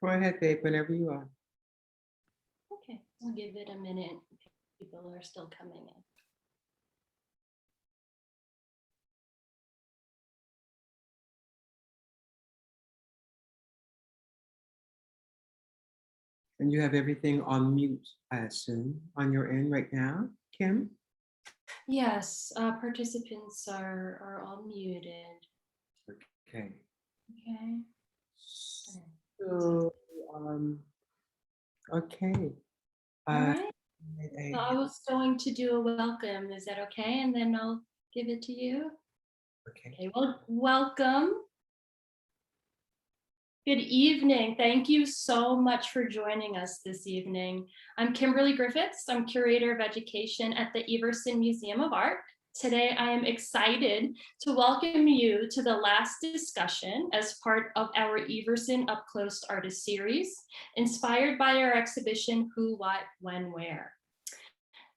Go ahead, babe, whenever you are. Okay, I'll give it a minute. People are still coming in. And you have everything on mute, I assume, on your end right now, Kim? Yes, participants are all muted. Okay. Okay. So, okay. All right. So I was going to do a welcome. Is that okay? And then I'll give it to you. Okay, well, welcome. Good evening. Thank you so much for joining us this evening. I'm Kimberly Griffiths. I'm Curator of Education at the Everson Museum of Art. Today, I am excited to welcome you to the last discussion as part of our Everson Up Close Artist Series, inspired by our exhibition, Who, What, When, Where.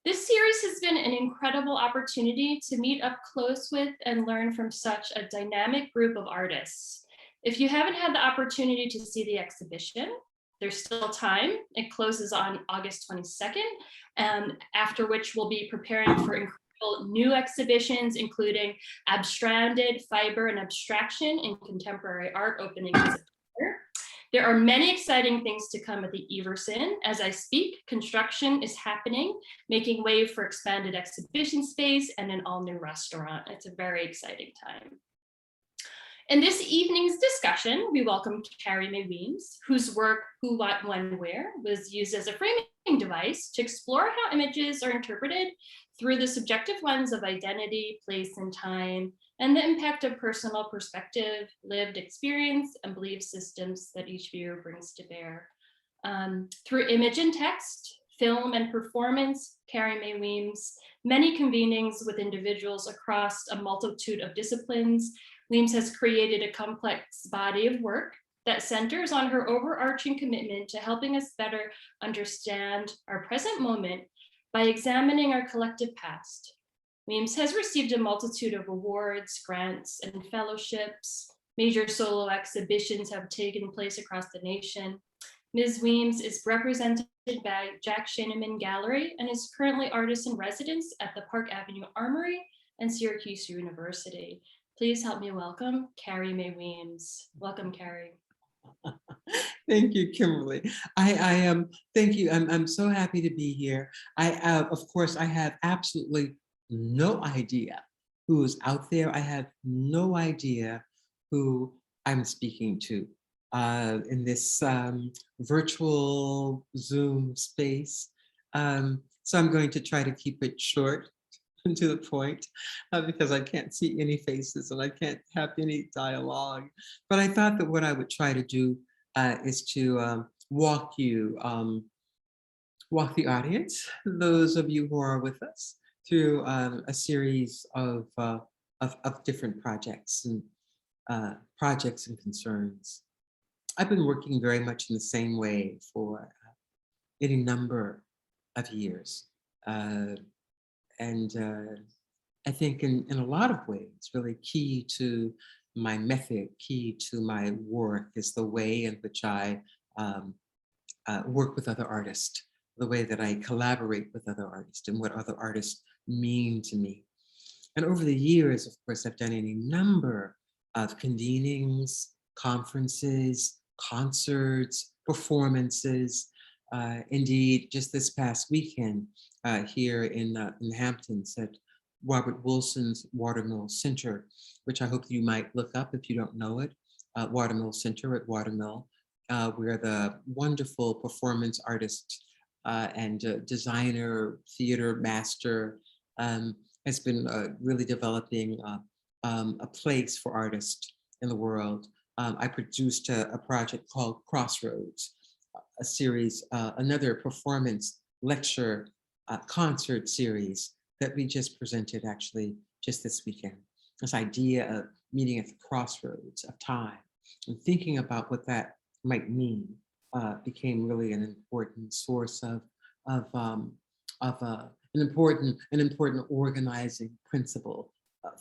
This series has been an incredible opportunity to meet up close with and learn from such a dynamic group of artists. If you haven't had the opportunity to see the exhibition, there's still time. It closes on August 22nd, after which we'll be preparing for incredible new exhibitions, including Abstranded, Fiber, and Abstraction in Contemporary Art opening in September. There are many exciting things to come at the Everson. As I speak, construction is happening, making way for expanded exhibition space and an all-new restaurant. It's a very exciting time. In this evening's discussion, we welcome Carrie Mae Weems, whose work, Who, What, When, Where, was used as a framing device to explore how images are interpreted through the subjective lens of identity, place, and time, and the impact of personal perspective, lived experience, and belief systems that each viewer brings to bear. Through image and text, film and performance, Carrie Mae Weems, many convenings with individuals across a multitude of disciplines, Weems has created a complex body of work that centers on her overarching commitment to helping us better understand our present moment by examining our collective past. Weems has received a multitude of awards, grants, and fellowships. Major solo exhibitions have taken place across the nation. Ms. Weems is represented by Jack Shaneman Gallery and is currently artist in residence at the Park Avenue Armory and Syracuse University. Please help me welcome Carrie Mae Weems. Welcome, Carrie. Thank you, Kimberly. I am. Thank you. I'm so happy to be here. Of course, I have absolutely no idea who's out there. I have no idea who I'm speaking to in this virtual Zoom space. So I'm going to try to keep it short and to the point because I can't see any faces and I can't have any dialogue. But I thought that what I would try to do is to walk the audience, those of you who are with us, through a series of different projects and concerns. I've been working very much in the same way for any number of years. And I think in a lot of ways, really key to my method, key to my work is the way in which I work with other artists, the way that I collaborate with other artists and what other artists mean to me. And over the years, of course, I've done any number of convenings, conferences, concerts, performances. Indeed, just this past weekend here in the Hamptons at Robert Wilson's Watermill Center, which I hope you might look up if you don't know it, Watermill Center at Watermill, where the wonderful performance artist and designer, theater master has been really developing a place for artists in the world. I produced a project called Crossroads, a series, another performance lecture concert series that we just presented actually just this weekend. This idea of meeting at the crossroads of time and thinking about what that might mean became really an important source of an important organizing principle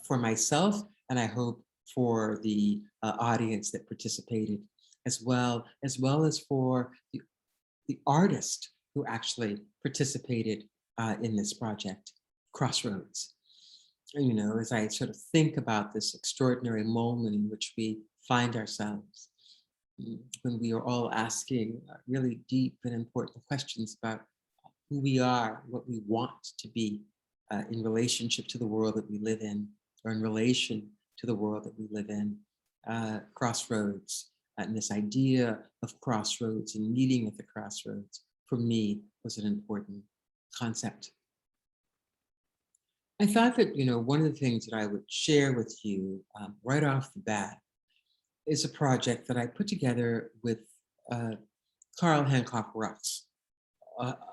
for myself, and I hope for the audience that participated as for the artist who actually participated in this project, Crossroads. You know, as I sort of think about this extraordinary moment in which we find ourselves, when we are all asking really deep and important questions about who we are, what we want to be in relationship to the world that we live in, or in relation to the world that we live in. Crossroads, and this idea of crossroads and meeting at the crossroads, for me, was an important concept. I thought that, you know, one of the things that I would share with you right off the bat is a project that I put together with Carl Hancock Rucks,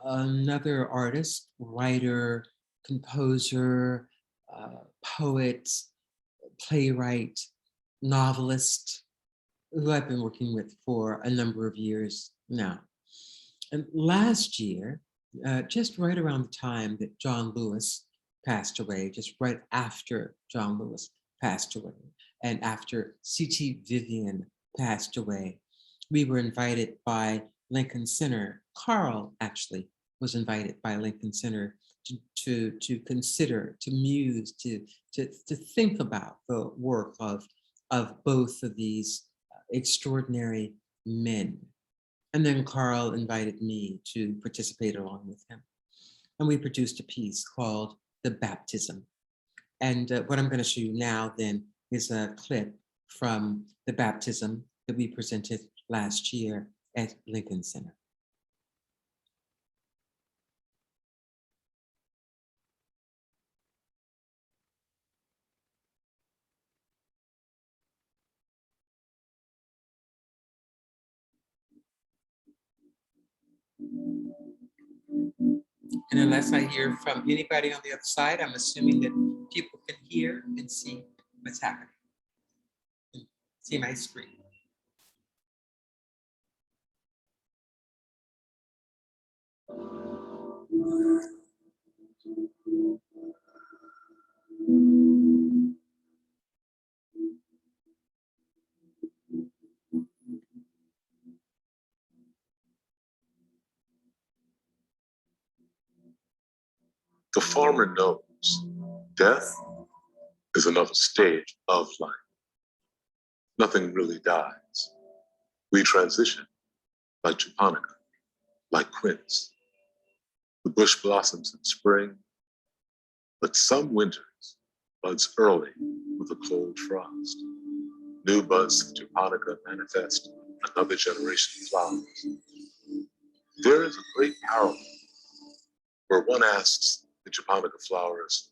another artist, writer, composer, poet, playwright, novelist, who I've been working with for a number of years now. And last year, just right around the time that John Lewis passed away, just right after John Lewis passed away, and after C.T. Vivian passed away, we were invited by Lincoln Center. Carl actually was invited by Lincoln Center to consider, to muse, to think about the work of both of these extraordinary men. And then Carl invited me to participate along with him. And we produced a piece called The Baptism. And what I'm going to show you now then is a clip from The Baptism that we presented last year at Lincoln Center. And unless I hear from anybody on the other side, I'm assuming that people can hear and see what's happening. See my screen. The farmer knows death is another stage of life. Nothing really dies. We transition like japonica, like quince. The bush blossoms in spring, but some winters buds early with a cold frost. New buds of japonica manifest another generation of flowers. There is a great parallel where one asks the japonica flowers,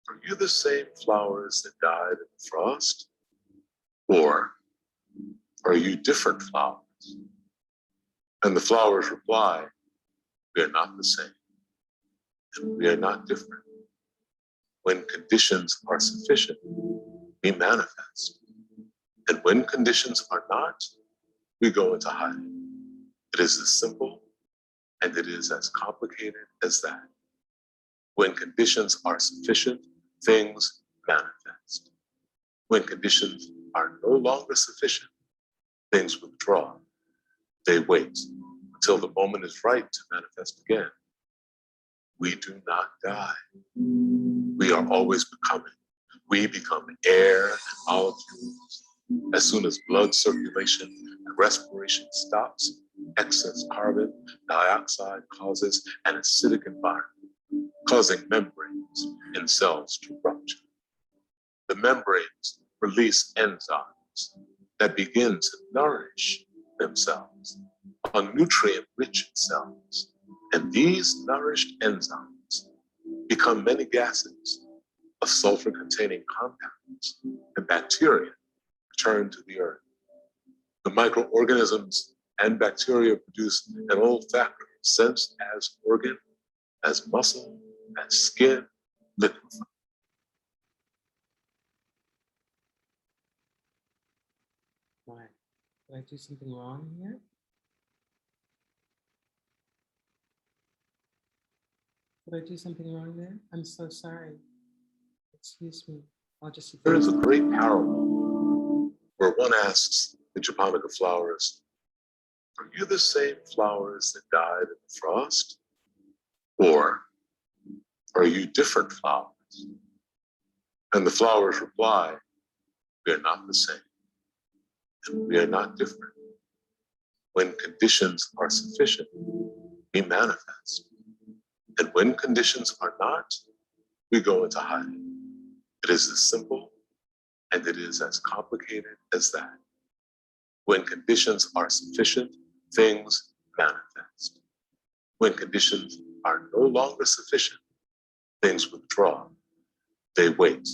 "Are you the same flowers that died in the frost? Or are you different flowers?" And the flowers reply, "We are not the same, and we are not different. When conditions are sufficient, we manifest. And when conditions are not, we go into hiding." It is as simple and it is as complicated as that. When conditions are sufficient, things manifest. When conditions are no longer sufficient, things withdraw. They wait until the moment is right to manifest again. We do not die. We are always becoming. We become air and molecules. As soon as blood circulation and respiration stops, excess carbon dioxide causes an acidic environment, causing membranes in cells to rupture. The membranes release enzymes that begin to nourish themselves on nutrient-rich cells. And these nourished enzymes become many gases of sulfur-containing compounds, and bacteria return to the earth. The microorganisms and bacteria produce an olfactory sense as organ, as muscle, as skin, liquefy. Why? Did I do something wrong here? Did I do something wrong there? I'm so sorry. Excuse me. I'll just. There is a great parallel where one asks The japonica flowers, are you the same flowers that died in the frost? Or are you different flowers? And the flowers reply, we are not the same, and we are not different. When conditions are sufficient, we manifest. And when conditions are not, we go into hiding. It is as simple and it is as complicated as that. When conditions are sufficient, things manifest. When conditions are no longer sufficient, things withdraw. They wait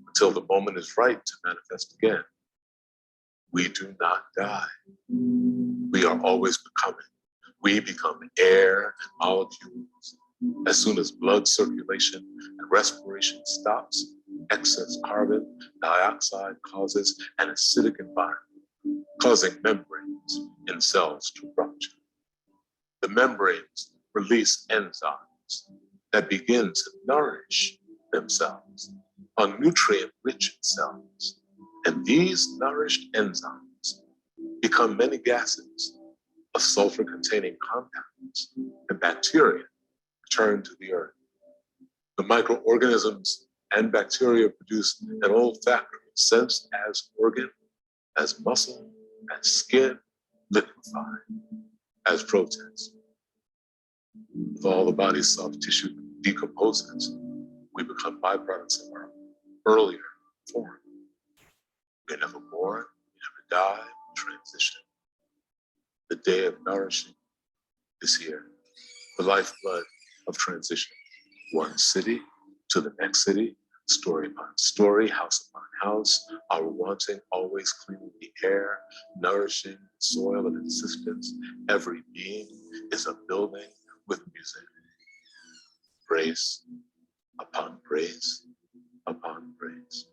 until the moment is right to manifest again. We do not die. We are always becoming. We become air and molecules. As soon as blood circulation and respiration stops, excess carbon dioxide causes an acidic environment, causing membranes in cells to rupture. The membranes release enzymes that begin to nourish themselves on nutrient-rich cells. And these nourished enzymes become many gases of sulfur-containing compounds, and bacteria return to the earth. The microorganisms and bacteria produce an olfactory sense as organ, as muscle, as skin, liquefied, as proteins. With all the body's soft tissue decomposes, we become byproducts of our earlier form. We are never born, we never die, we transition. The day of nourishing is here, the lifeblood of transition. One city to the next city, story upon story, house upon house, our wanting always cleaning the air, nourishing the soil of existence. Every being is a building with music. Grace upon grace upon grace.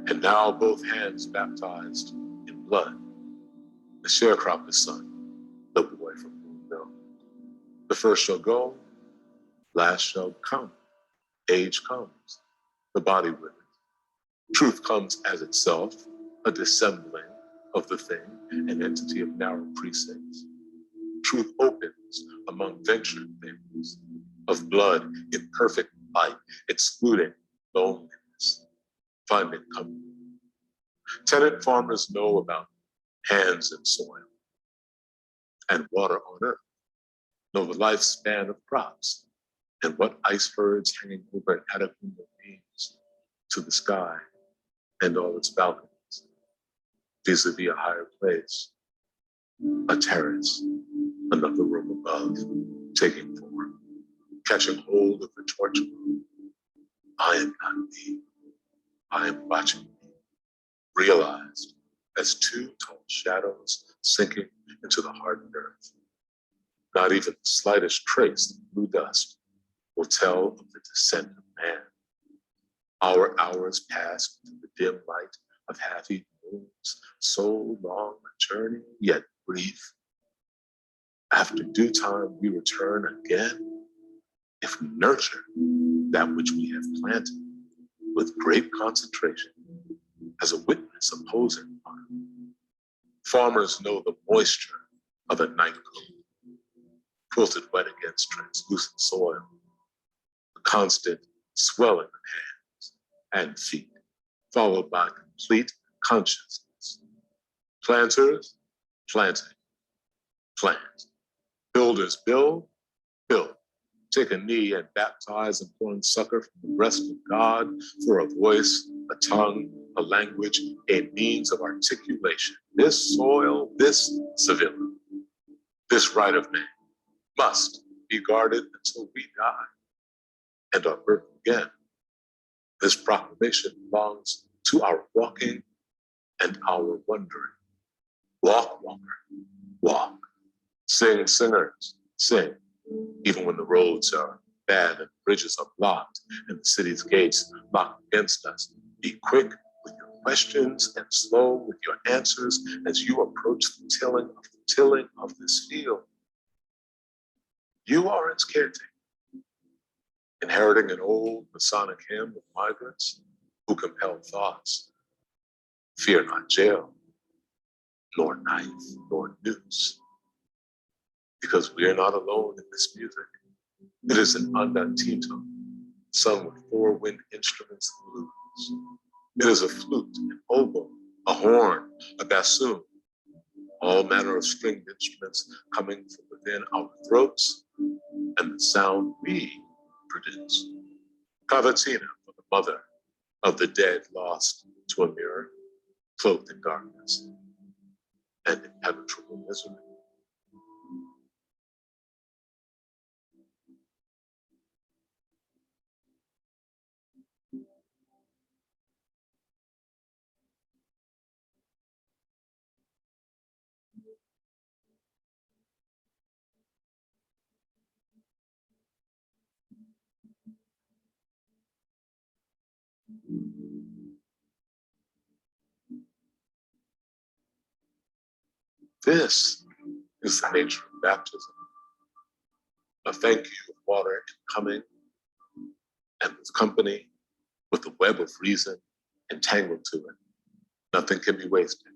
And now both hands baptized in blood. The sharecropper's son, the boy from Boonville. The first shall go, last shall come. Age comes, the body with it. Truth comes as itself, a dissembling of the thing, an entity of narrow precincts. Truth opens among ventured things, of blood in perfect light, excluding loneliness, finding company. Tenant farmers know about hands in soil and water on earth, know the lifespan of crops and what icebergs hanging over an Atacama means to the sky and all its balconies, vis-a-vis a higher place, a terrace, another room above, taking form, catching hold of the torch. I am not me, I am watching me, realized as two tall shadows sinking into the hardened earth. Not even the slightest trace of blue dust will tell of the descent of man. Our hours pass in the dim light of half-eaten moons, so long a journey, yet brief. After due time, we return again. If we nurture that which we have planted with great concentration, as a witness opposing fire. Farmers know the moisture of a night coat, quilted wet against translucent soil, the constant swelling of hands and feet, followed by complete consciousness. Planters, planting, plant. Builders build, build. Take a knee and baptize, imploring succor from the breast of God for a voice, a tongue, a language, a means of articulation. This soil, this civility, this right of man must be guarded until we die and are birthed again. This proclamation belongs to our walking and our wondering. Walk, walker, walk. Sing, singers, sing, even when the roads are bad and bridges are blocked and the city's gates locked against us. Be quick with your questions and slow with your answers as you approach the tilling of this field. You are its caretaker, inheriting an old Masonic hymn of migrants who compel thoughts. Fear not jail, nor knife, nor noose, because we are not alone in this music. It is an andantito, sung with four wind instruments and lutes. It is a flute, an oboe, a horn, a bassoon, all manner of stringed instruments coming from within our throats and the sound we produce. Cavatina for the mother of the dead lost to a mirror, cloaked in darkness and impenetrable misery. This is the nature of baptism. A thank you of water coming and with company, with the web of reason entangled to it. Nothing can be wasted.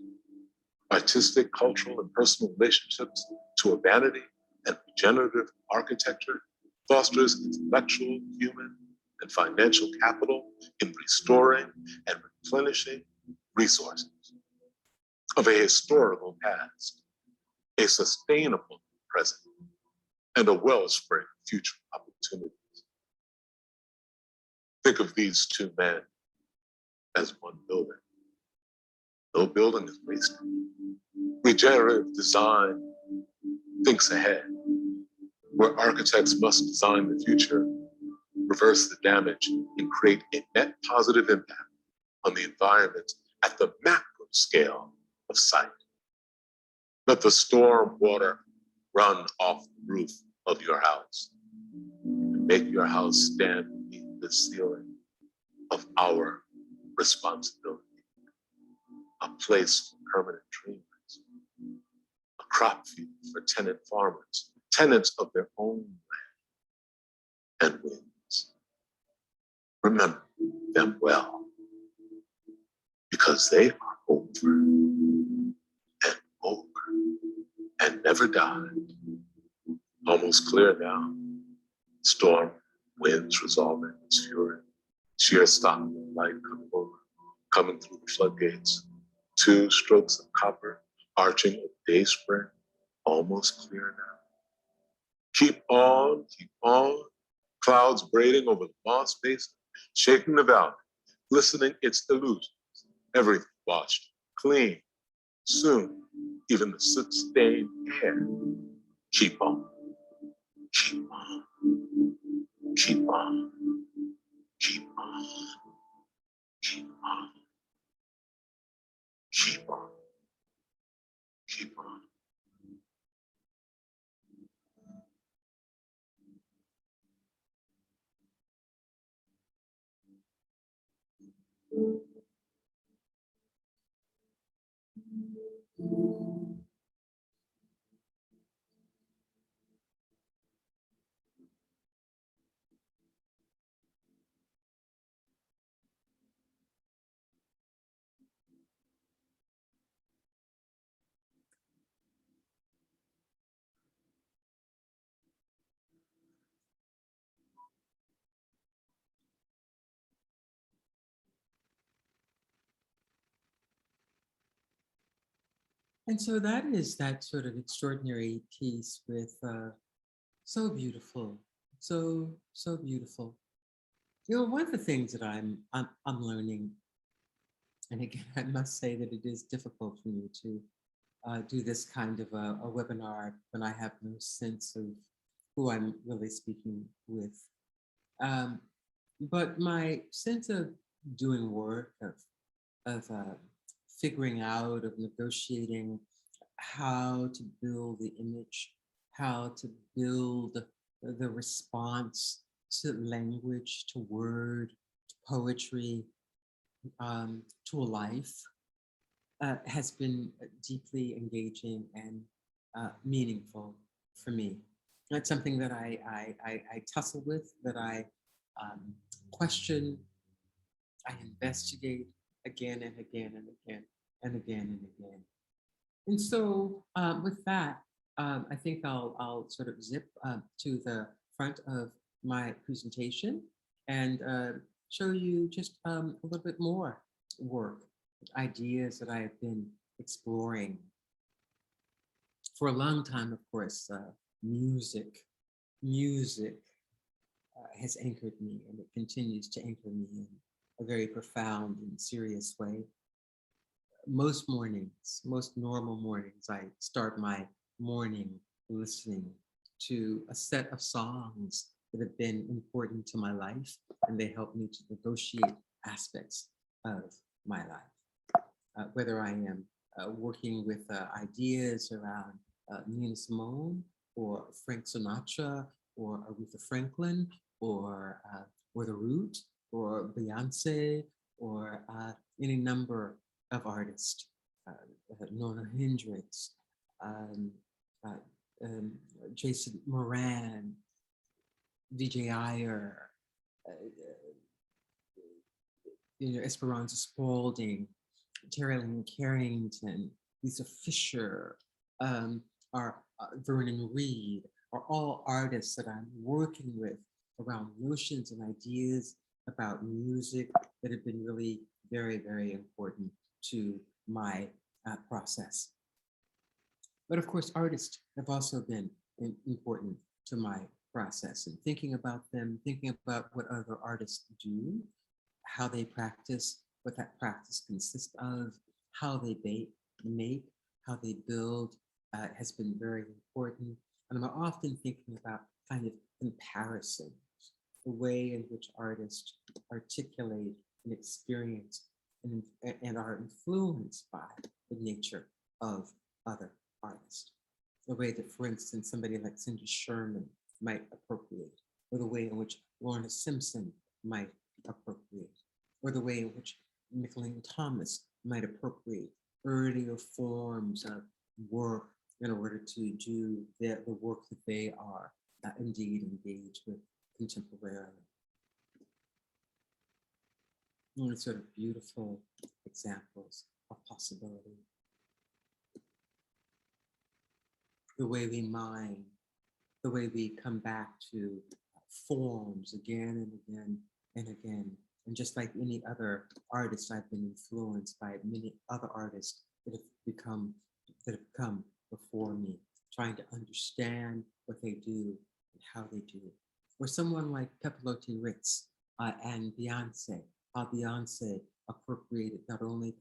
Artistic, cultural, and personal relationships to urbanity and regenerative architecture fosters intellectual, human, and financial capital in restoring and replenishing resources of a historical past, a sustainable present, and a wellspring of future opportunities. Think of these two men as one building. No building is wasted. Regenerative design thinks ahead, where architects must design the future, reverse the damage, and create a net positive impact on the environment at the macro scale of sight. Let the storm water run off the roof of your house and make your house stand beneath the ceiling of our responsibility. A place for permanent dreamers, a crop field for tenant farmers, tenants of their own land and winds. Remember them well, because they are over and over and never died. Almost clear now. Storm, winds resolving its fury. Sheer stop and light coming over, coming through the floodgates. 2 strokes of copper, arching of day spring, almost clear now. Keep on, clouds braiding over the moss basin, shaking the valley, glistening its illusions, everything washed, clean, soon, even the soot-stained air. Keep on, keep on, keep on, keep on, keep on, keep on, keep on. And so that is that sort of extraordinary piece with so beautiful, so beautiful. You know, one of the things that I'm learning, and again, I must say that it is difficult for me to do this kind of a webinar when I have no sense of who I'm really speaking with. Um, but my sense of doing work, of figuring out, of negotiating how to build the image, how to build the response to language, to word, to poetry, to a life, has been deeply engaging and meaningful for me. That's something that I tussle with, that I question, I investigate again and again and again and again and again. And so with that, I think I'll sort of zip to the front of my presentation and show you just a little bit more work, ideas that I've been exploring. For a long time, of course, music has anchored me, and it continues to anchor me in a very profound and serious way. Most mornings, most normal mornings, I start my morning listening to a set of songs that have been important to my life, and they help me to negotiate aspects of my life. Whether I am working with ideas around Nina Simone or Frank Sinatra or Aretha Franklin or The Root or Beyonce or any number of artists, Nona Hendrix, uh, Jason Moran, DJ Iyer, Esperanza Spalding, Terry Lynn Carrington, Lisa Fisher, are Vernon Reed, are all artists that I'm working with around notions and ideas about music that have been really very, very important to my process. But of course, artists have also been important to my process, and thinking about them, thinking about what other artists do, how they practice, what that practice consists of, how they make, how they build, has been very important. And I'm often thinking about kind of comparisons, the way in which artists articulate and experience and are influenced by the nature of other artists. The way that, for instance, somebody like Cindy Sherman might appropriate, or the way in which Lorna Simpson might appropriate, or the way in which Michelin Thomas might appropriate earlier forms of work in order to do the work that they are indeed engaged with contemporarily. And sort of beautiful examples of possibility. The way we mine, the way we come back to forms again and again and again. And just like any other artist, I've been influenced by many other artists that have come before me, trying to understand what they do and how they do it. Or someone like Pepelote Ritz and Beyonce, how Beyonce appropriated not only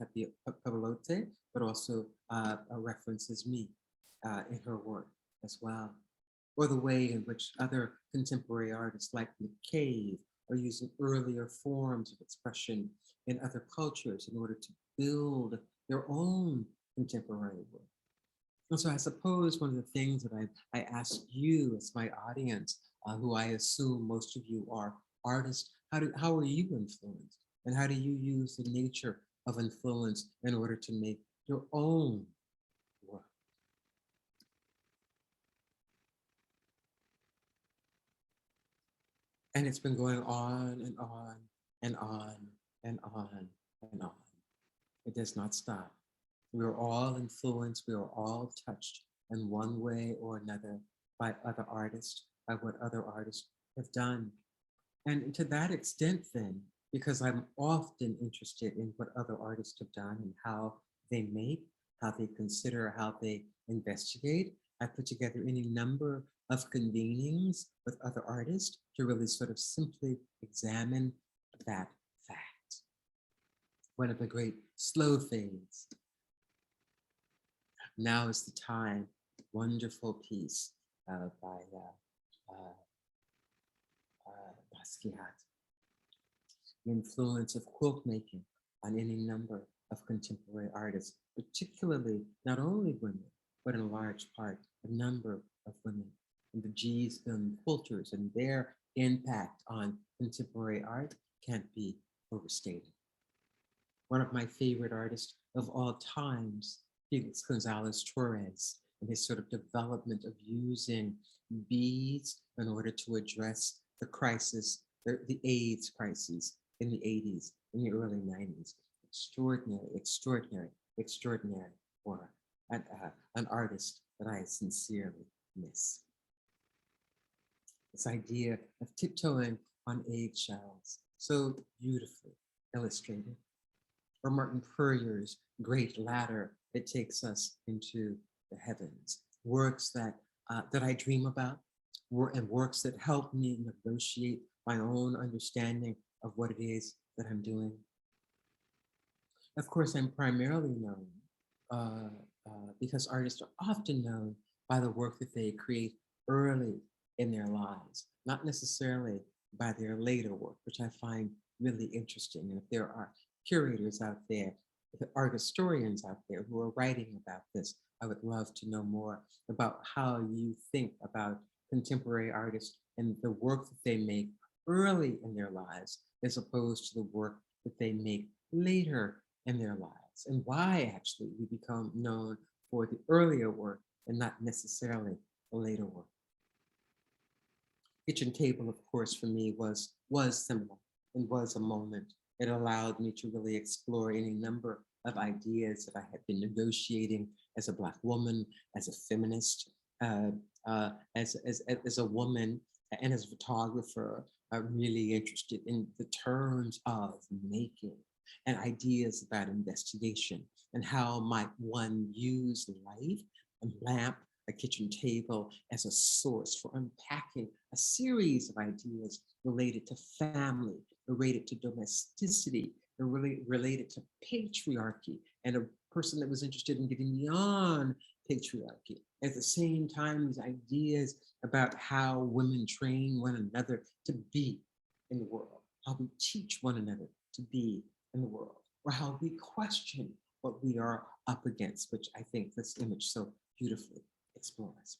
Pepelote, but also references me in her work as well. Or the way in which other contemporary artists like Nick Cave are using earlier forms of expression in other cultures in order to build their own contemporary work. And so I suppose one of the things that I ask you as my audience, who I assume most of you are artists, how are you influenced? And how do you use the nature of influence in order to make your own work? And it's been going on and on and on and on and on. It does not stop. We are all influenced, we are all touched in one way or another by other artists, by what other artists have done. And to that extent then, because I'm often interested in what other artists have done and how they make, how they consider, how they investigate, I put together any number of convenings with other artists to really sort of simply examine that fact. One of the great slow things. Now is the time, wonderful piece by Basquiat, the influence of quilt making on any number of contemporary artists, particularly not only women, but in large part a number of women, and the G's film quilters and their impact on contemporary art can't be overstated. One of my favorite artists of all times, Felix Gonzalez Torres, and his sort of development of using beads in order to address the crisis, the AIDS crisis in the 80s, in the early 90s. Extraordinary, extraordinary, extraordinary work. An artist that I sincerely miss. This idea of tiptoeing on eggshells, so beautifully illustrated. Or Martin Puryear's great ladder that takes us into the heavens. Works that I dream about, and works that help me negotiate my own understanding of what it is that I'm doing. Of course, I'm primarily known because artists are often known by the work that they create early in their lives, not necessarily by their later work, which I find really interesting. And if there are curators out there, art historians out there who are writing about this, I would love to know more about how you think about contemporary artists and the work that they make early in their lives, as opposed to the work that they make later in their lives, and why actually we become known for the earlier work and not necessarily the later work. Kitchen Table, of course, for me was seminal and was a moment. It allowed me to really explore any number of ideas that I had been negotiating as a Black woman, as a feminist, as a woman, and as a photographer, really interested in the terms of making and ideas about investigation and how might one use light, a lamp, a kitchen table as a source for unpacking a series of ideas related to family, related to domesticity, and really related to patriarchy, and a person that was interested in getting beyond patriarchy. At the same time, these ideas about how women train one another to be in the world, how we teach one another to be in the world, or how we question what we are up against, which I think this image so beautifully explores.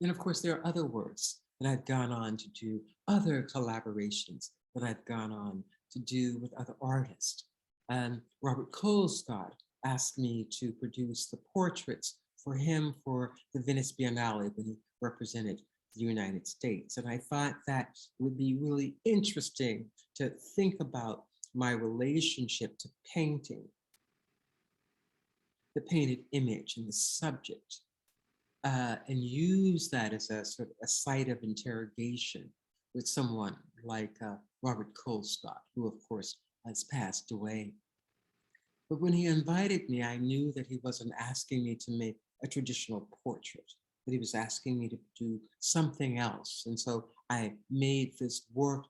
And of course, there are other works that I've gone on to do, other collaborations that I've gone on to do with other artists. Robert Colescott asked me to produce the portraits for him for the Venice Biennale when he represented the United States. And I thought that it would be really interesting to think about my relationship to painting, the painted image and the subject, and use that as a sort of a site of interrogation with someone like Robert Colescott, who of course has passed away. But when he invited me, I knew that he wasn't asking me to make a traditional portrait, that he was asking me to do something else. And so I made this work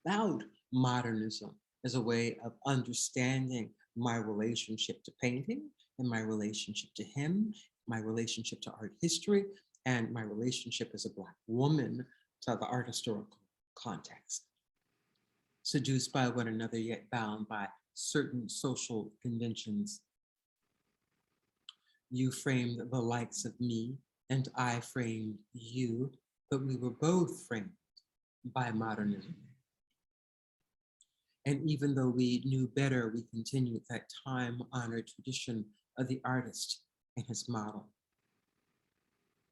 about modernism as a way of understanding my relationship to painting and my relationship to him, my relationship to art history, and my relationship as a Black woman to the art historical context. Seduced by one another, yet bound by certain social conventions. You framed the likes of me, and I framed you, but we were both framed by modernism. And even though we knew better, we continued that time-honored tradition of the artist and his model.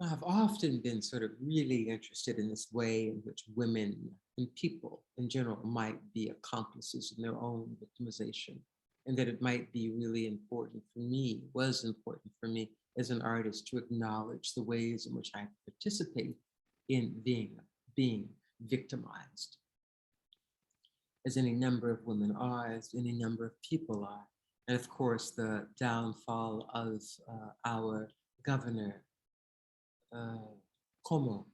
I've often been sort of really interested in this way in which women and people in general might be accomplices in their own victimization, and that it might be really important for me, was important for me as an artist to acknowledge the ways in which I participate in being victimized, as any number of women are, as any number of people are. And of course, the downfall of our governor, Como,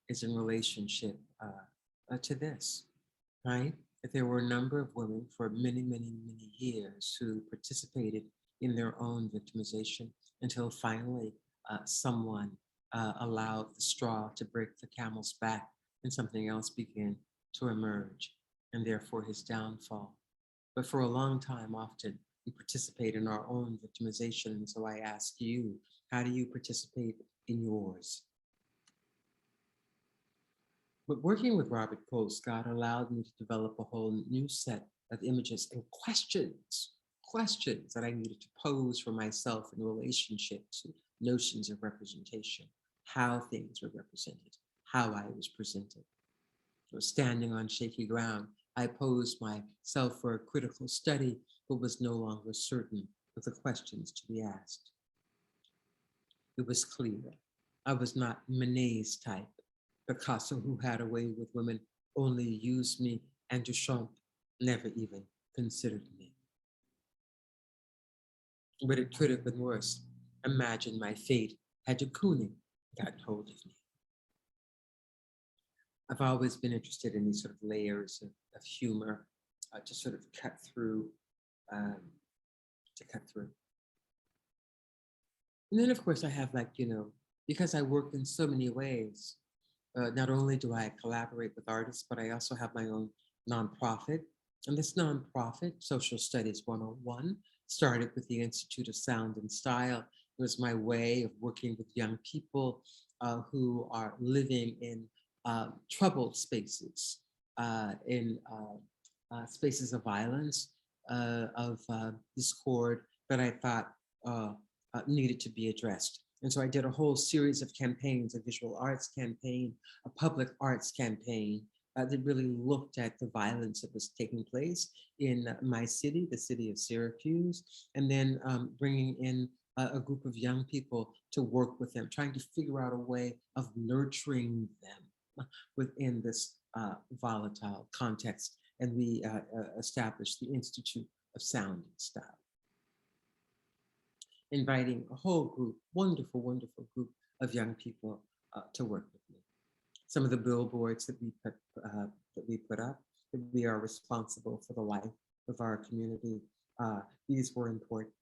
is in relationship to this, right? That there were a number of women for many, many, many years who participated in their own victimization until finally someone allowed the straw to break the camel's back and something else began to emerge, and therefore his downfall. But for a long time, often, we participate in our own victimization. And so I ask you, how do you participate in yours? But working with Robert Colescott allowed me to develop a whole new set of images and questions that I needed to pose for myself in relationship to notions of representation, how things were represented, how I was presented. So standing on shaky ground, I posed myself for a critical study, but was no longer certain of the questions to be asked. It was clear I was not Manet's type. Picasso, who had a way with women, only used me, and Duchamp never even considered me. But it could have been worse. Imagine my fate had de Kooning gotten hold of me. I've always been interested in these sort of layers of humor to sort of cut through, um, And then, of course, I have because I work in so many ways, not only do I collaborate with artists, but I also have my own nonprofit. And this nonprofit, Social Studies 101, started with the Institute of Sound and Style. It was my way of working with young people who are living in troubled spaces, in spaces of violence, of discord that I thought needed to be addressed. And so I did a whole series of campaigns, a visual arts campaign, a public arts campaign that really looked at the violence that was taking place in my city, the city of Syracuse, and then bringing in a group of young people to work with them, trying to figure out a way of nurturing them within this volatile context. And we established the Institute of Sound and Style, inviting a whole group, wonderful, wonderful group of young people to work with me. Some of the billboards that we put up, that we are responsible for the life of our community, these were important.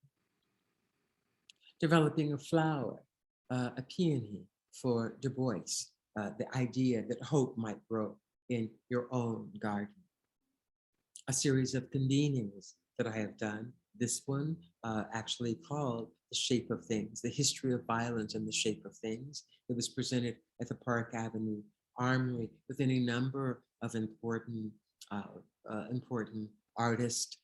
Developing a flower, a peony for Du Bois, the idea that hope might grow in your own garden. A series of convenings that I have done. This one actually called The Shape of Things, the history of violence and the shape of things. It was presented at the Park Avenue Armory within a number of important artists,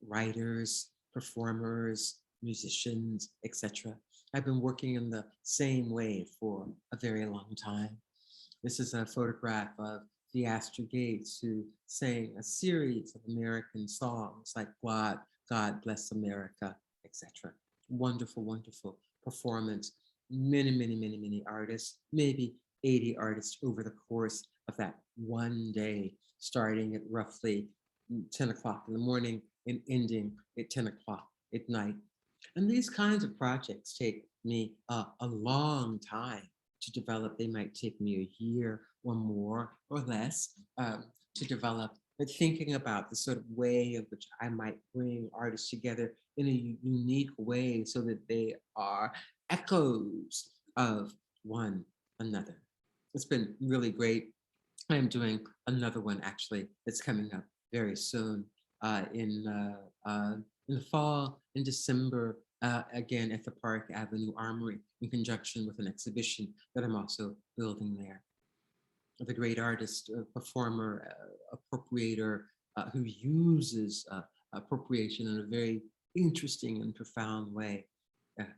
writers, performers, musicians, etc. I've been working in the same way for a very long time. This is a photograph of Theaster Gates, who sang a series of American songs like God Bless America, etc. Wonderful, wonderful performance. Many, many, many, many artists, maybe 80 artists over the course of that one day, starting at roughly 10 o'clock in the morning and ending at 10 o'clock at night. And these kinds of projects take me a long time to develop. They might take me a year or more or less to develop, but thinking about the sort of way in which I might bring artists together in a unique way so that they are echoes of one another. It's been really great. I'm doing another one actually that's coming up very soon in the fall, in December, again at the Park Avenue Armory, in conjunction with an exhibition that I'm also building there. The great artist, performer, appropriator, who uses appropriation in a very interesting and profound way,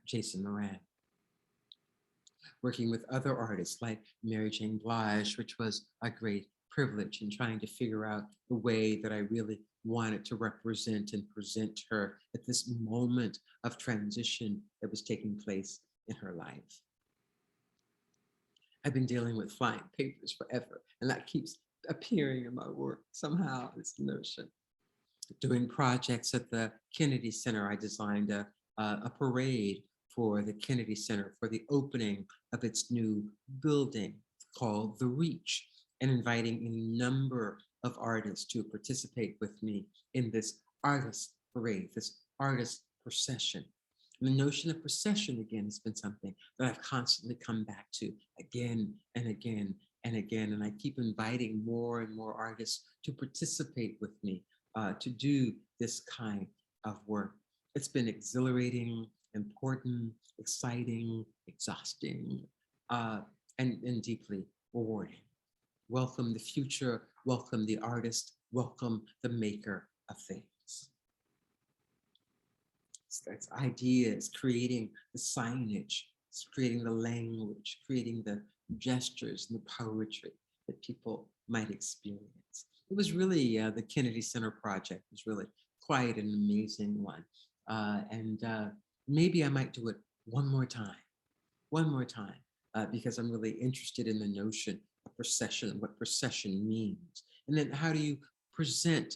Jason Moran. Working with other artists like Mary Jane Blige, which was a great privilege, in trying to figure out the way that I really wanted to represent and present her at this moment of transition that was taking place in her life. I've been dealing with flying papers forever, and that keeps appearing in my work somehow, this notion. Doing projects at the Kennedy Center, I designed a parade for the Kennedy Center for the opening of its new building called The Reach, and inviting a number of artists to participate with me in this artist parade, this artist procession. And the notion of procession, again, has been something that I've constantly come back to again and again and again. And I keep inviting more and more artists to participate with me, to do this kind of work. It's been exhilarating, important, exciting, exhausting, and deeply rewarding. Welcome the future, welcome the artist, welcome the maker of things. It's ideas, creating the signage, it's creating the language, creating the gestures and the poetry that people might experience. It was really the Kennedy Center project was really quite an amazing one. And maybe I might do it one more time, because I'm really interested in the notion of procession, what procession means. And then how do you present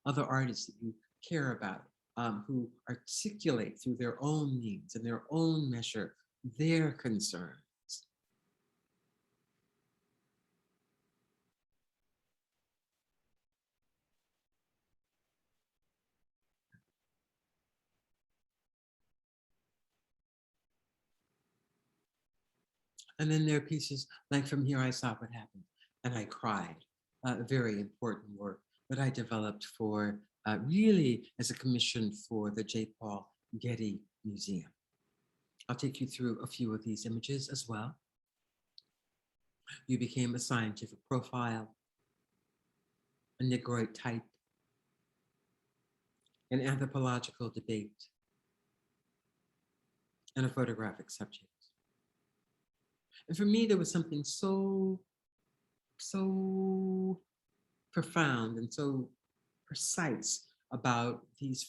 other artists that you care about, who articulate through their own needs and their own measure their concerns. And then there are pieces like From Here I Saw What Happened and I Cried, a very important work that I developed for really as a commission for the J. Paul Getty Museum. I'll take you through a few of these images as well. You became a scientific profile, a Negroid type, an anthropological debate, and a photographic subject. And for me, there was something so profound and so precise about these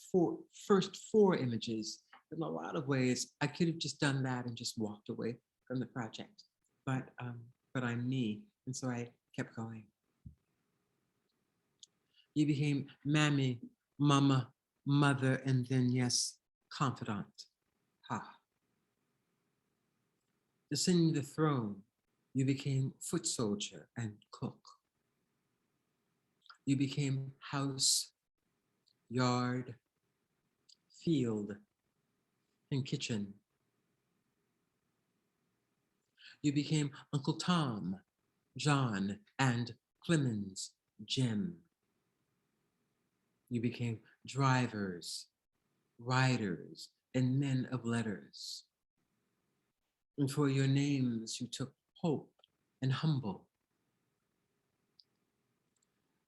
first four images. In a lot of ways, I could have just done that and just walked away from the project. But I'm me, and so I kept going. You became mammy, mama, mother, and then yes, confidant. Ha. Descending the throne, you became foot soldier and cook. You became house, yard, field, and kitchen. You became Uncle Tom, John, and Clemens, Jim. You became drivers, writers, and men of letters. And for your names, you took hope and humble.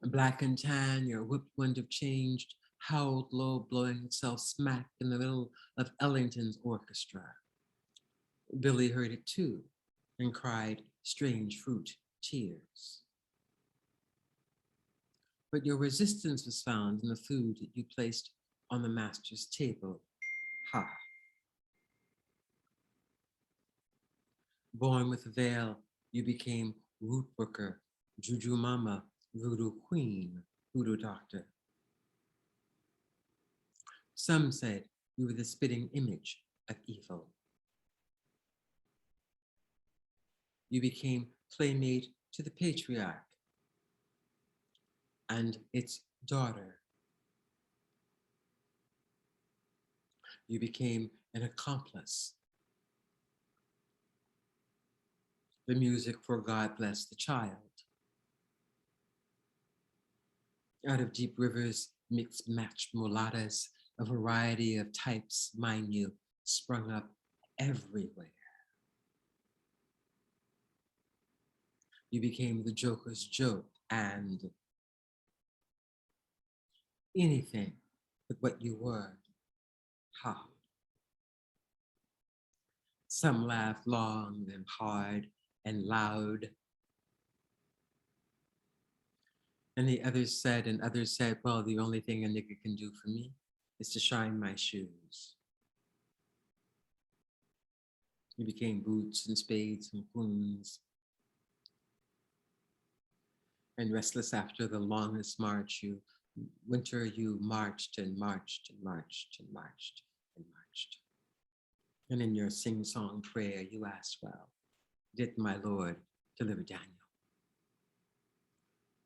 Black and tan, your whipped wind of change howled low, blowing itself smack in the middle of Ellington's orchestra. Billy heard it too and cried strange fruit tears. But your resistance was found in the food that you placed on the master's table. Ha. Born with a veil, you became root worker, juju mama, voodoo queen, voodoo doctor. Some said you were the spitting image of evil. You became playmate to the patriarch and its daughter. You became an accomplice. The music for God Bless the Child. Out of deep rivers, mixed matched mulattas, a variety of types, mind you, sprung up everywhere. You became the Joker's joke and anything but what you were. Ha. Some laughed long and hard and loud. And the others said, well, the only thing a nigga can do for me is to shine my shoes. You became boots and spades and spoons. And restless after the longest march, you marched and marched and marched and marched and marched. And in your sing-song prayer, you asked, well, did my Lord deliver Daniel?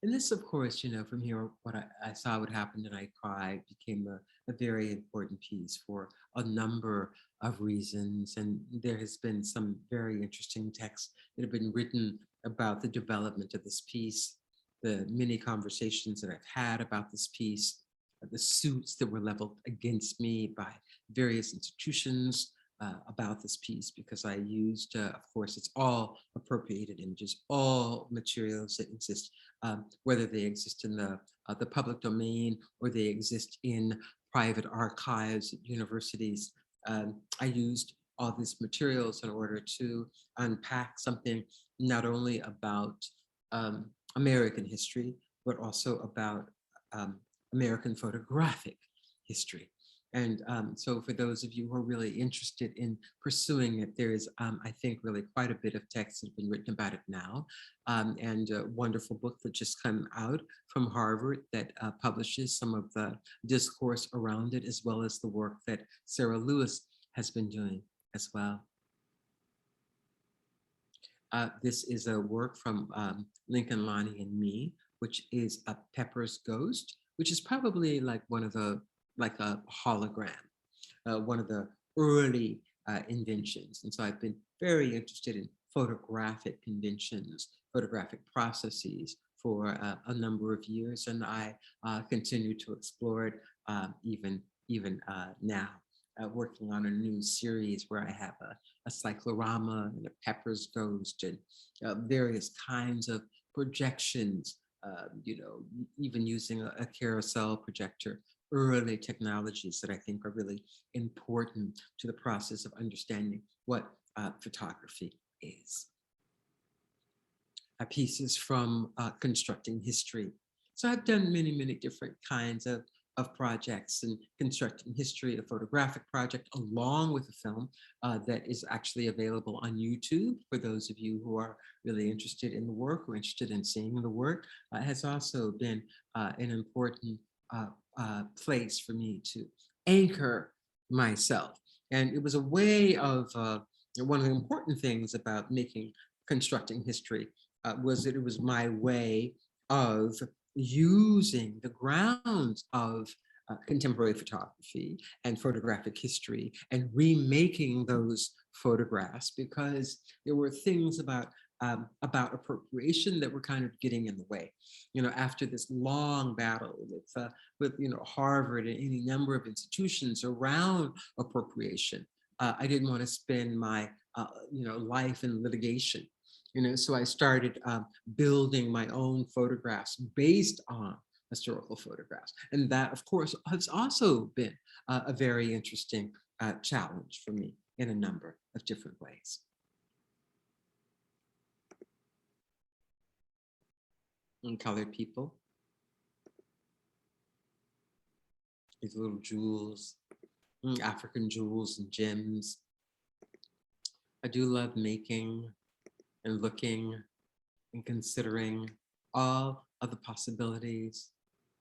And this, of course, from here, what I saw what happened and I cried became a very important piece for a number of reasons. And there has been some very interesting texts that have been written about the development of this piece, the many conversations that I've had about this piece, the suits that were leveled against me by various institutions about this piece, because I used, of course, it's all appropriated images, all materials that exist, whether they exist in the public domain or they exist in private archives at universities. I used all these materials in order to unpack something not only about American history, but also about American photographic history. And so for those of you who are really interested in pursuing it, there is, I think, really quite a bit of text that has been written about it now, and a wonderful book that just came out from Harvard that publishes some of the discourse around it, as well as the work that Sarah Lewis has been doing as well. This is a work from Lincoln, Lonnie, and me, which is a Pepper's Ghost, which is probably like like a hologram, one of the early inventions. And so I've been very interested in photographic conventions, photographic processes for a number of years, and I continue to explore it even now. Working on a new series where I have a cyclorama and a Pepper's Ghost and various kinds of projections, even using a carousel projector, early technologies that I think are really important to the process of understanding what photography is. Pieces from constructing history. So I've done many different kinds of projects and constructing history, a photographic project along with a film that is actually available on YouTube for those of you who are really interested in the work or interested in seeing the work. Has also been an important place for me to anchor myself. And it was a way of, one of the important things about constructing history was that it was my way of using the grounds of contemporary photography and photographic history and remaking those photographs, because there were things about appropriation that were kind of getting in the way. After this long battle with Harvard and any number of institutions around appropriation, I didn't want to spend my life in litigation. So I started building my own photographs based on historical photographs. And that, of course, has also been a very interesting challenge for me in a number of different ways. And colored people, these little jewels, African jewels and gems. I do love making and looking and considering all of the possibilities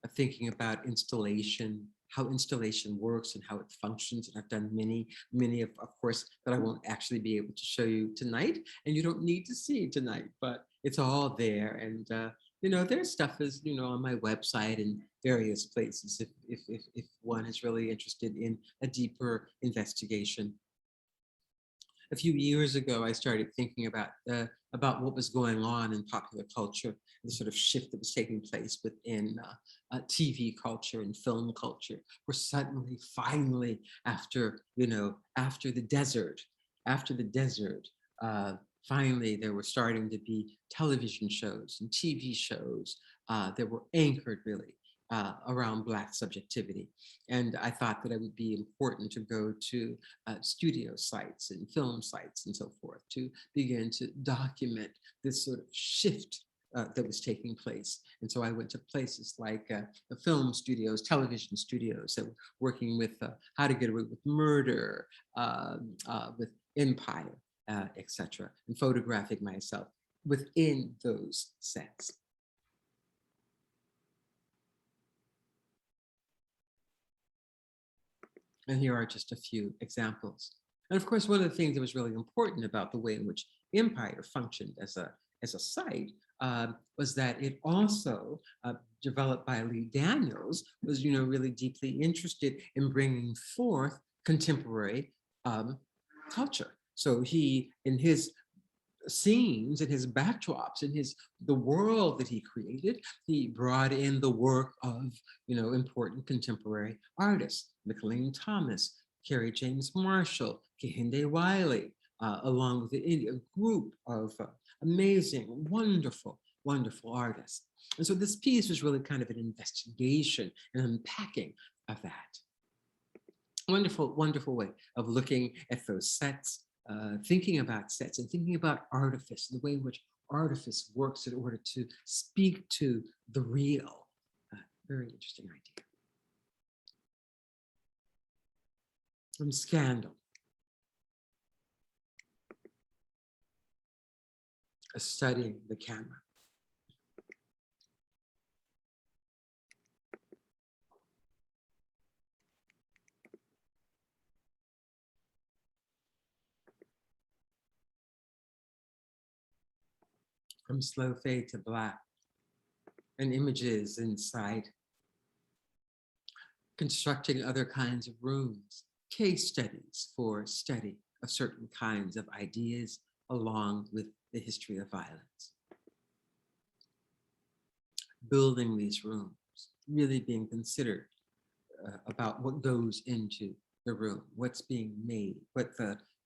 of thinking about installation, how installation works and how it functions. And I've done many of course, that I won't actually be able to show you tonight, and you don't need to see tonight, but it's all there. And there's stuff on my website and various places if one is really interested in a deeper investigation. A few years ago, I started thinking about what was going on in popular culture, the sort of shift that was taking place within TV culture and film culture, where suddenly, finally, after the desert, finally, there were starting to be television shows and TV shows that were anchored really around Black subjectivity. And I thought that it would be important to go to studio sites and film sites and so forth to begin to document this sort of shift that was taking place. And so I went to places like the film studios, television studios that were working with How to Get Away with Murder, with Empire, etc., and photographing myself within those sets. And here are just a few examples. And of course, one of the things that was really important about the way in which Empire functioned as as a site was that it also, developed by Lee Daniels, was, really deeply interested in bringing forth contemporary culture. So he, in his scenes and his backdrops and the world that he created, he brought in the work of important contemporary artists, Michelene Thomas, Carrie James Marshall, Kehinde Wiley, along with a group of amazing, wonderful, wonderful artists. And so this piece was really kind of an investigation and unpacking of that. Wonderful, wonderful way of looking at those sets, thinking about sets and thinking about artifice, the way in which artifice works in order to speak to the real. Very interesting idea. From Scandal. Studying the camera. From slow fade to black, and images inside. Constructing other kinds of rooms, case studies for study of certain kinds of ideas along with the history of violence. Building these rooms, really being considered about what goes into the room, what's being made, what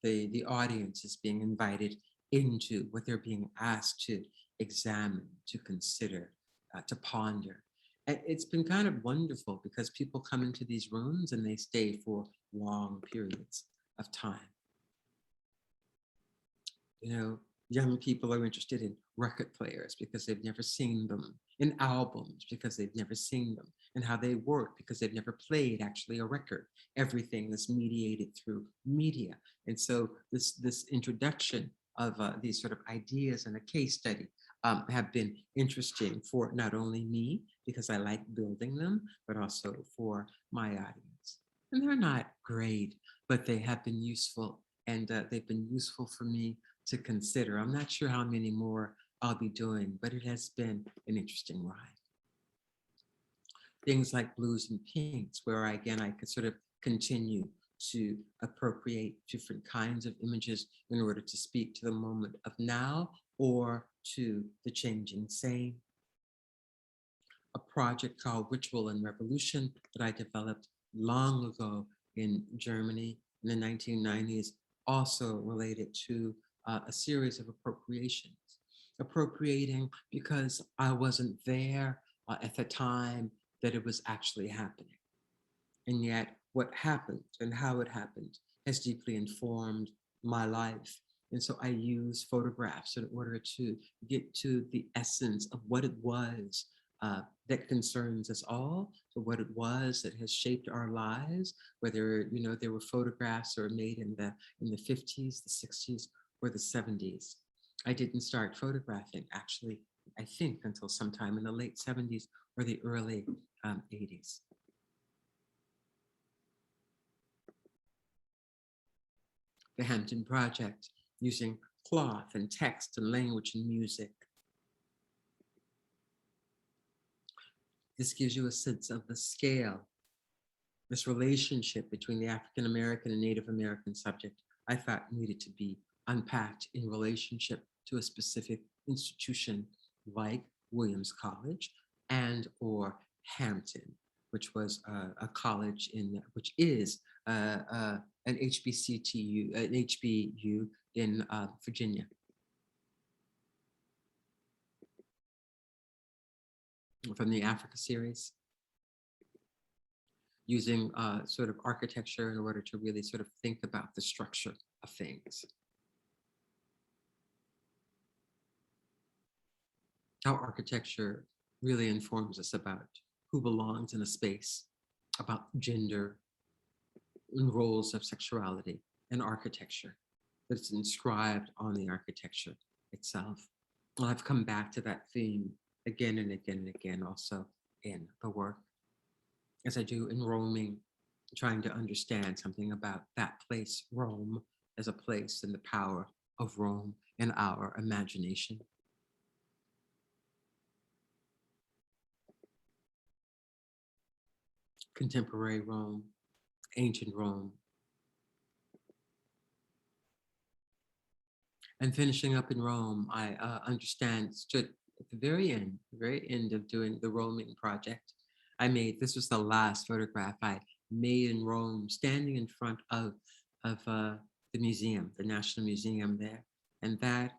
the audience is being invited into, what they're being asked to examine, to consider, to ponder. And it's been kind of wonderful because people come into these rooms and they stay for long periods of time. Young people are interested in record players because they've never seen them, in albums because they've never seen them, and how they work because they've never played actually a record. Everything is mediated through media. And so this introduction of these sort of ideas and a case study have been interesting for not only me, because I like building them, but also for my audience. And they're not great, but they have been useful, and they've been useful for me to consider. I'm not sure how many more I'll be doing, but it has been an interesting ride. Things like blues and pinks, where I could sort of continue to appropriate different kinds of images in order to speak to the moment of now or to the changing same. A project called Ritual and Revolution that I developed long ago in Germany in the 1990s, also related to a series of appropriations. Appropriating because I wasn't there at the time that it was actually happening. And yet what happened and how it happened has deeply informed my life. And so I use photographs in order to get to the essence of what it was that concerns us all, so what it was that has shaped our lives, whether there were photographs that were made in the 50s, the 60s, or the 70s. I didn't start photographing actually, I think, until sometime in the late 70s or the early 80s. The Hampton Project, using cloth and text and language and music. This gives you a sense of the scale, this relationship between the African American and Native American subject, I thought needed to be unpacked in relationship to a specific institution like Williams College and or Hampton, which was a college which is an HBCTU, an HBU in Virginia. From the Africa series, using sort of architecture in order to really sort of think about the structure of things. How architecture really informs us about who belongs in a space, about gender and roles of sexuality and architecture that's inscribed on the architecture itself. Well, I've come back to that theme again and again and again, also in the work, as I do in roaming, trying to understand something about that place, Rome, as a place and the power of Rome in our imagination. contemporary Rome, ancient Rome, and finishing up in Rome. I stood at the very end of doing the Roman project. This was the last photograph I made in Rome, standing in front of the museum, the National Museum there. And that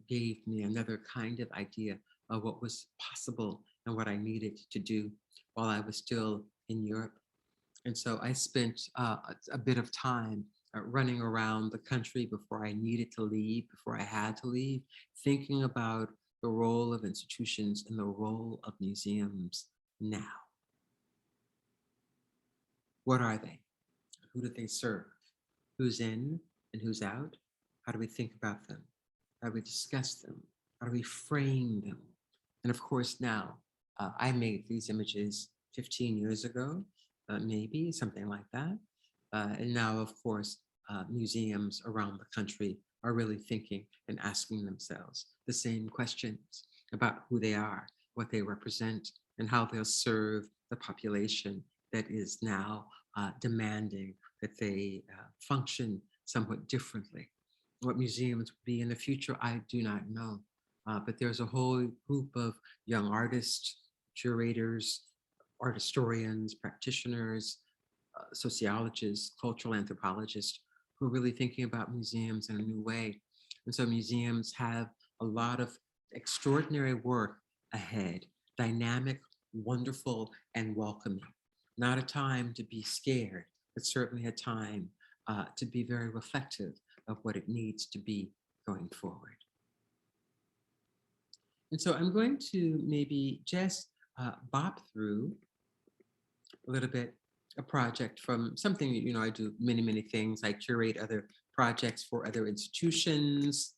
gave me another kind of idea of what was possible and what I needed to do while I was still in Europe. And so I spent a bit of time running around the country before I needed to leave, before I had to leave, thinking about the role of institutions and the role of museums now. What are they? Who do they serve? Who's in and who's out? How do we think about them? How do we discuss them? How do we frame them? And of course, now I made these images 15 years ago, maybe something like that. And now, of course, museums around the country are really thinking and asking themselves the same questions about who they are, what they represent, and how they'll serve the population that is now demanding that they function somewhat differently. What museums will be in the future, I do not know. But there's a whole group of young artists, curators, art historians, practitioners, sociologists, cultural anthropologists who are really thinking about museums in a new way. And so museums have a lot of extraordinary work ahead, dynamic, wonderful, and welcoming. Not a time to be scared, but certainly a time to be very reflective of what it needs to be going forward. And so I'm going to maybe just bop through a little bit a project from something, I do many, many things. I curate other projects for other institutions,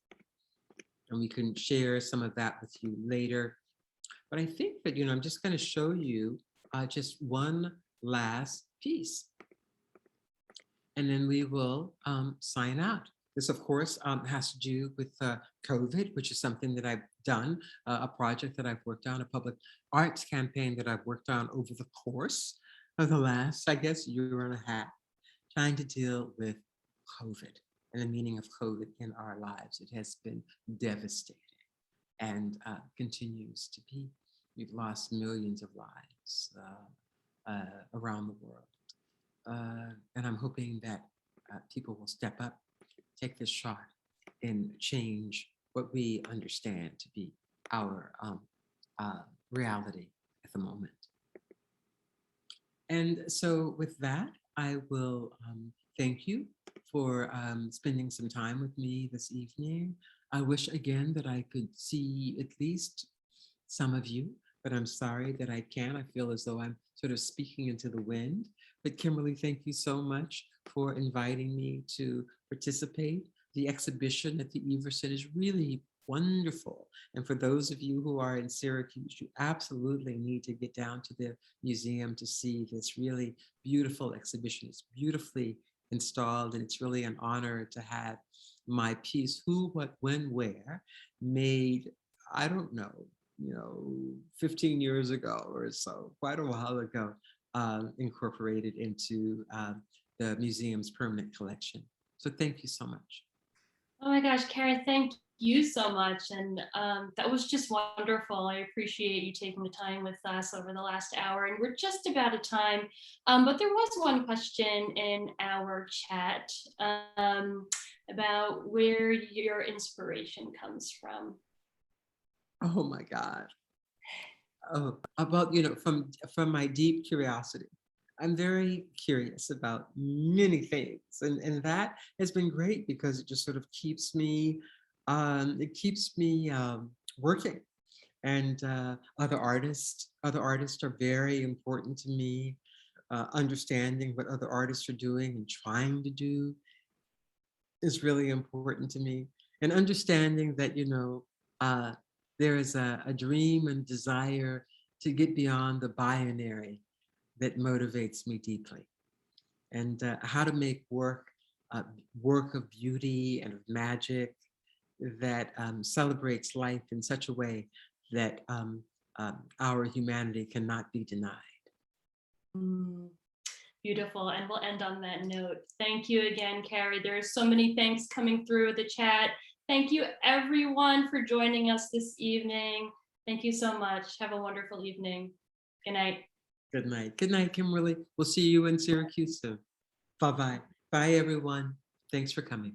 and we can share some of that with you later. But I think that, I'm just going to show you just one last piece, and then we will sign out. This, of course, has to do with COVID, which is something that I've done, a project that I've worked on, a public arts campaign that I've worked on over the course of the last, I guess, year and a half, trying to deal with COVID and the meaning of COVID in our lives. It has been devastating and continues to be. We've lost millions of lives around the world. And I'm hoping that people will step up, take this shot, and change what we understand to be our reality at the moment. And so with that, I will thank you for spending some time with me this evening. I wish again that I could see at least some of you, but I'm sorry that I can't. I feel as though I'm sort of speaking into the wind. But Kimberly, thank you so much for inviting me to participate. The exhibition at the Everson is really wonderful. And for those of you who are in Syracuse, you absolutely need to get down to the museum to see this really beautiful exhibition. It's beautifully installed, and it's really an honor to have my piece, Who, What, When, Where, made, I don't know, 15 years ago or so, quite a while ago, incorporated into the museum's permanent collection. So thank you so much. Oh my gosh, Carrie, thank you so much. And that was just wonderful. I appreciate you taking the time with us over the last hour. And we're just about at time. But there was one question in our chat about where your inspiration comes from. Oh my God. Oh, about, from my deep curiosity. I'm very curious about many things, and that has been great because it just sort of keeps me, working. And other artists are very important to me. Understanding what other artists are doing and trying to do is really important to me. And understanding that, there is a dream and desire to get beyond the binary that motivates me deeply, and how to make work of beauty and of magic that celebrates life in such a way that our humanity cannot be denied. Beautiful. And we'll end on that note. Thank you again, Carrie. There are so many thanks coming through the chat. Thank you, everyone, for joining us this evening. Thank you so much. Have a wonderful evening. Good night. Good night. Good night, Kimberly. We'll see you in Syracuse soon. Bye-bye. Bye, everyone. Thanks for coming.